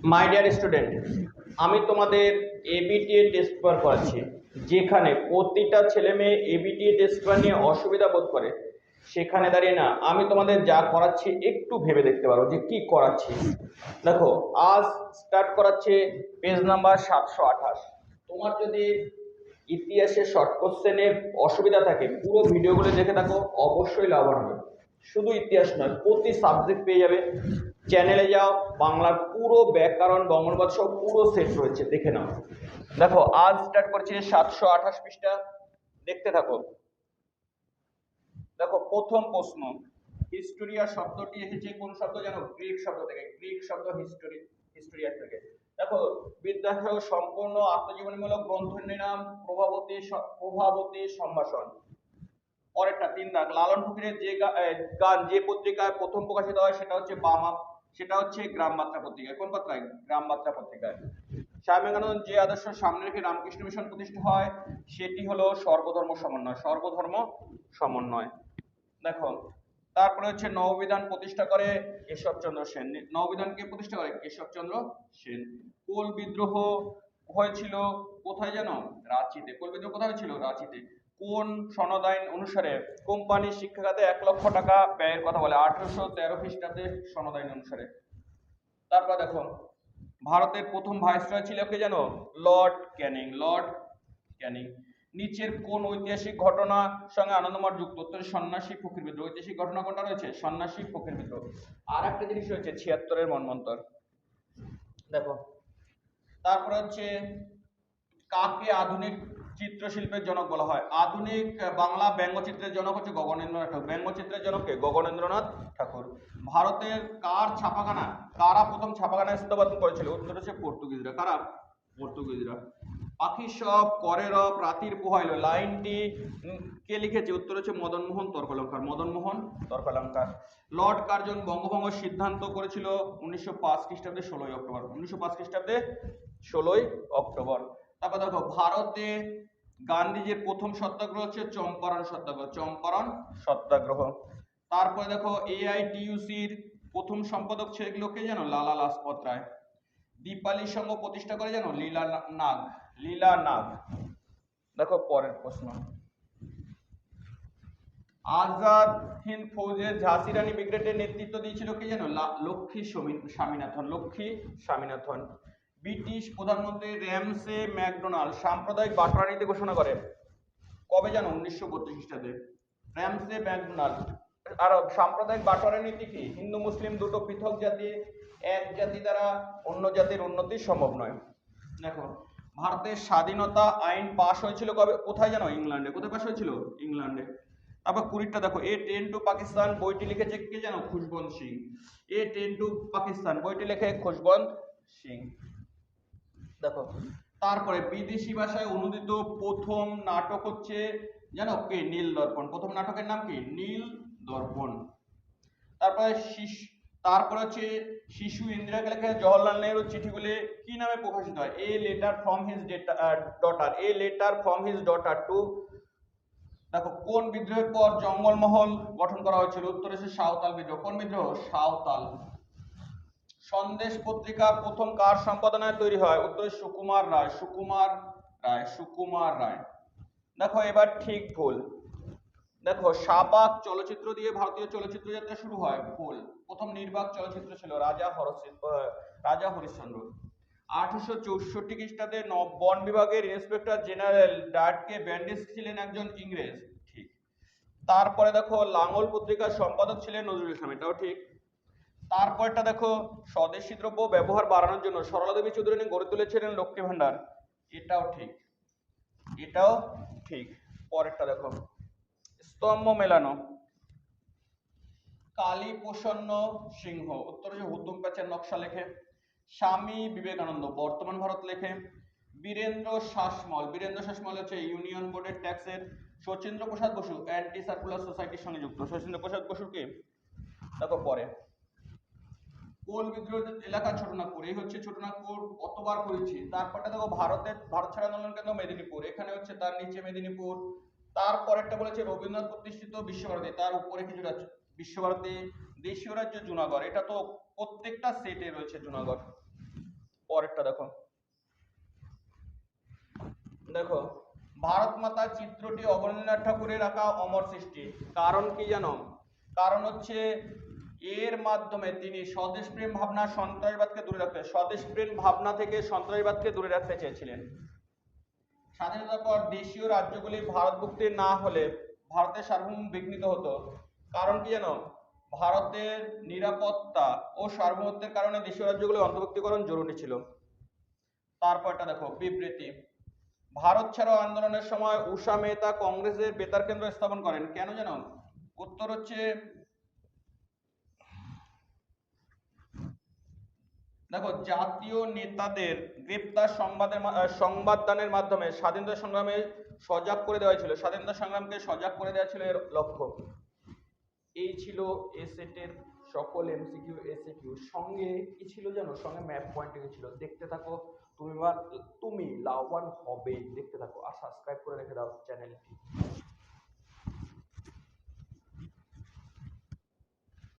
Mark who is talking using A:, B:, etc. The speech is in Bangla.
A: মাই ডিয়ার স্টুডেন্ট, আমি তোমাদের এবিটিএ টেস্ট পেপার করাচ্ছি। যেখানে প্রতিটা ছেলে মেয়ে এবিটিএ টেস্ট পেপার নিয়ে অসুবিধা বোধ করে, সেখানে দাঁড়িয়ে না আমি তোমাদের যা করাচ্ছি একটু ভেবে দেখতে পারো যে কি করাচ্ছি। দেখো, আজ স্টার্ট করাচ্ছে পেজ নাম্বার 728। তোমার যদি ইতিহাসের শর্ট কোশ্চেনের অসুবিধা থাকে, পুরো ভিডিওগুলো দেখে থাকো, অবশ্যই লাভবান হবে। শুধু ইতিহাস নয়, প্রতি সাবজেক্ট পেয়ে যাবে। চ্যানেলে যাও, বাংলার পুরো ব্যাকরণ, বঙ্গনুবাদ সব পুরো সেট রয়েছে, দেখে নাও। দেখো, আজ স্টার্ট করছি 728 পৃষ্ঠা, দেখতে থাকো। দেখো, প্রথম প্রশ্ন, হিস্টোরিয়া শব্দটি এসেছে কোন শব্দ জানো? গ্রিক শব্দ থেকে। গ্রিক শব্দ হিস্টোরিয়া থেকে। দেখো, বিদ্যাসাগর সম্পূর্ণ আত্মজীবনীমূলক গ্রন্থের নাম প্রভাবতী সম্ভাষণ। পরেরটা 3 দাগ, লালন ফকিরের যে গান যে পত্রিকায় প্রথম প্রকাশিত হয় সেটা হচ্ছে গ্রামবার্তা পত্রিকায়। কোন পত্রিকায়? গ্রামবার্তা পত্রিকায়। স্বামী বিবেকানন্দ যে আদর্শ সামনে রেখে রামকৃষ্ণ মিশন প্রতিষ্ঠা হয় সেটি হলো সর্বধর্ম সমন্বয়। সর্বধর্ম সমন্বয়। দেখো, তারপরে হচ্ছে নববিধান প্রতিষ্ঠা করে কেশবচন্দ্র সেন। নববিধানকে প্রতিষ্ঠা করে কেশবচন্দ্র সেন। কোল বিদ্রোহ হয়েছিল কোথায় জানো? রাঁচিতে। কোল বিদ্রোহ কোথায় হয়েছিল? রাঁচিতে। কোন সনদ আইন অনুসারে কোম্পানি শিক্ষা খাতে 1 লক্ষ টাকা ব্যয়ের কথা বলে? 1813 খ্রিস্টাব্দে সনদ আইন অনুসারে। তারপর দেখো, ভারতের প্রথম ভাইসরয় ছিল কে জানো? লর্ড ক্যানিং। লর্ড ক্যানিং। নিচের কোন ঐতিহাসিক ঘটনার সঙ্গে আনন্দমঠ যুক্ত? উত্তরে সন্ন্যাসী ফকির বিদ্রোহ। ঐতিহাসিক ঘটনা কোনটা রয়েছে? সন্ন্যাসী ফকির বিদ্রোহ। আর একটা জিনিস রয়েছে 76-এর মন্বন্তর। দেখো, তারপরে হচ্ছে কাকে আধুনিক চিত্রশিল্পের জনক বলা হয়? আধুনিক বাংলা ব্যঙ্গচিত্রের জনক হচ্ছে গগনেন্দ্রনাথ ঠাকুর। ব্যঙ্গচিত্রের জনক কে? গগনেন্দ্রনাথ ঠাকুর। ভারতের কারা প্রথম ছাপাখানা স্থাপন করেছিল? উত্তর হচ্ছে পর্তুগিজরা। কারা? পর্তুগিজরা। পাখি সব করে রব রাতির পোহাইল লাইনটি কে লিখেছে? উত্তর হচ্ছে মদনমোহন তর্কলঙ্কার। মদনমোহন তর্কলঙ্কার। লর্ড কার্জন বঙ্গভঙ্গ সিদ্ধান্ত করেছিল 1905 খ্রিস্টাব্দে 16 অক্টোবর। 1905 খ্রিস্টাব্দে 16 অক্টোবর। তারপর দেখো, ভারতে গান্ধীজির প্রথম সত্যাগ্রহ হচ্ছে চম্পারণ সত্যাগ্রহ। চম্পারণ সত্যাগ্রহ। তারপরে দেখো, এআইটিইউসির প্রথম সম্পাদক ছিল কে জানো? লালা লাজপত রায়। দীপালি সংঘ প্রতিষ্ঠা করে জানো? লীলা নাগ। লীলা নাগ। দেখো, পরের প্রশ্ন, আজাদ হিন্দ ফৌজের ঝাঁসি রানী ব্রিগেডের নেতৃত্ব দিয়েছিল কে জানো? লক্ষ্মী স্বামীনাথন। লক্ষ্মী স্বামীনাথন। ব্রিটিশ প্রধানমন্ত্রী র্যামসে ম্যাকডোনাল্ড সাম্প্রদায়িক বাটোয়ারা নীতি ঘোষণা করেন কবে জানো? 1932 খ্রিস্টাব্দে। Ramsay McDonald. আর সাম্প্রদায়িক বাটোয়ারা নীতি কি? হিন্দু মুসলিম দুটো পৃথক জাতি, এক জাতি দ্বারা অন্য জাতির উন্নতি সম্ভব নয়। দেখো, ভারতের স্বাধীনতা আইন পাশ হয়েছিল কবে? কোথায় জানো? ইংল্যান্ডে। কোথায় পাশ হয়েছিল? ইংল্যান্ডে। তারপর 20টা দেখো, এ ট্রেন টু পাকিস্তান বইটি লিখেছে কে জানো? খুশবন্ত সিং। এ ট্রেন টু পাকিস্তান বইটি লেখে খুশবন্ত সিং। দেখো, তারপরে বিদেশি ভাষায় অনুদিত প্রথম নাটক হচ্ছে জানো কে? নীল দর্পণ। প্রথম নাটকের নাম কি? নীল দর্পণ। তারপরে হচ্ছে শিশু ইন্দিরাকে লেখা জওহরলাল নেহরুর চিঠিগুলি কি নামে প্রকাশিত হয়? A letter from his daughter. A letter from his daughter too. দেখো, কোন বিদ্রোহের পর জঙ্গলমহল গঠন করা হয়েছিল? উত্তর হচ্ছে সাঁওতাল বিদ্রোহ। কোন বিদ্রোহ? সাঁওতাল। সন্দেশ পত্রিকা প্রথম কার সম্পাদনায় তৈরি হয়? উত্তরে সুকুমার রায়। সুকুমার রায়। সুকুমার রায়। দেখো, এবার ঠিক ভুল। দেখো, শাবাক চলচ্চিত্র দিয়ে ভারতীয় চলচ্চিত্র যাত্রা শুরু হয়। ভুল। প্রথম নির্বাক চলচ্চিত্র ছিল রাজা হরিশ্চন্দ্র। 1864 খ্রিস্টাব্দে বন বিভাগের ইন্সপেক্টর জেনারেল ডার্টকে ব্যান্ডিস ছিলেন একজন ইংরেজ। ঠিক। তারপরে দেখো, লাঙ্গল পত্রিকার সম্পাদক ছিলেন নজরুল ইসলাম। এটাও ঠিক। তারপরটা দেখো, স্বদেশী দ্রব্য ব্যবহার বাড়ানোর জন্য সরলা দেবী চৌধুরানী গড়ে তুলেছিলেন লক্ষ্মী ভান্ডার। এটাও ঠিক। এটাও ঠিক। পরেরটা দেখো, স্তম্ভ মেলানো কালী প্রসন্ন সিংহ। উত্তর হচ্ছে হুতুম প্যাচের নকশা লেখে। স্বামী বিবেকানন্দ বর্তমান ভারত লেখে। বীরেন্দ্র শাসমল হচ্ছে ইউনিয়ন বোর্ডের ট্যাক্সের। শচীন্দ্র প্রসাদ বসু অ্যান্টি সার্কুলার সোসাইটির সঙ্গে যুক্ত। শচীন্দ্র প্রসাদ বসু কে? দেখো, পরে কোল বিদ্রোহ এলাকা ছোটনাগপুর। এই হচ্ছে ছোটনাগপুর, কতবার করেছি। তারপরটা দেখো, ভারত ছাড়া আন্দোলন কেন্দ্র মেদিনীপুর। এখানে হচ্ছে তার নিচে মেদিনীপুর। তারপরেরটা বলেছে রবীন্দ্রনাথ প্রতিষ্ঠিত বিশ্বভারতী, তার উপরে কিছুটা বিশ্বভারতী। দেশীয় রাজ্য জুনাগড়। এটা তো প্রত্যেকটা সেটে রয়েছে জুনাগড়। পরেরটা দেখো, দেখো ভারত মাতা চিত্রটি অবনীন্দ্রনাথ ঠাকুরের আঁকা অমর সৃষ্টি। কারণ কি জানো? কারণ হচ্ছে এর মাধ্যমে তিনি স্বদেশপ্রেম ভাবনা, সন্ত্রাসবাদকে দূরে রাখতে, স্বদেশপ্রেম ভাবনা থেকে সন্ত্রাসবাদকে দূরে রাখতে চেয়েছিলেন। স্বাধীনতার পর দেশীয় রাজ্যগুলি ভারতভুক্তি না হলে ভারতের সার্বভৌম বিঘ্নিত হতো। কারণ কি জানো? ভারতের নিরাপত্তা ও সার্বভৌমত্বের কারণে দেশীয় রাজ্যগুলি অন্তর্ভুক্তিকরণ জরুরি ছিল। তারপরটা দেখো, বিবৃতি। ভারত ছাড়ো আন্দোলনের সময় উষা মেহতা কংগ্রেসের বেতার কেন্দ্র স্থাপন করেন। কেন জানো? উত্তর হচ্ছে, দেখো জাতীয় নেতাদের গ্রেপ্তার সংবাদদানের মাধ্যমে স্বাধীনতা সংগ্রামে সজাগ করে দেওয়া ছিল, স্বাধীনতা সংগ্রামকে সজাগ করে দেওয়া ছিল এর লক্ষ্য। এই ছিল এসেটের সকল এমসিকিউ এসিকিউ। সঙ্গে কি ছিল জানো? সঙ্গে ম্যাপ পয়েন্টিং ছিল। দেখতে থাকো, তুমি লাভবান হবে, দেখতে থাকো। আর সাবস্ক্রাইব করে রেখে দাও চ্যানেলটি।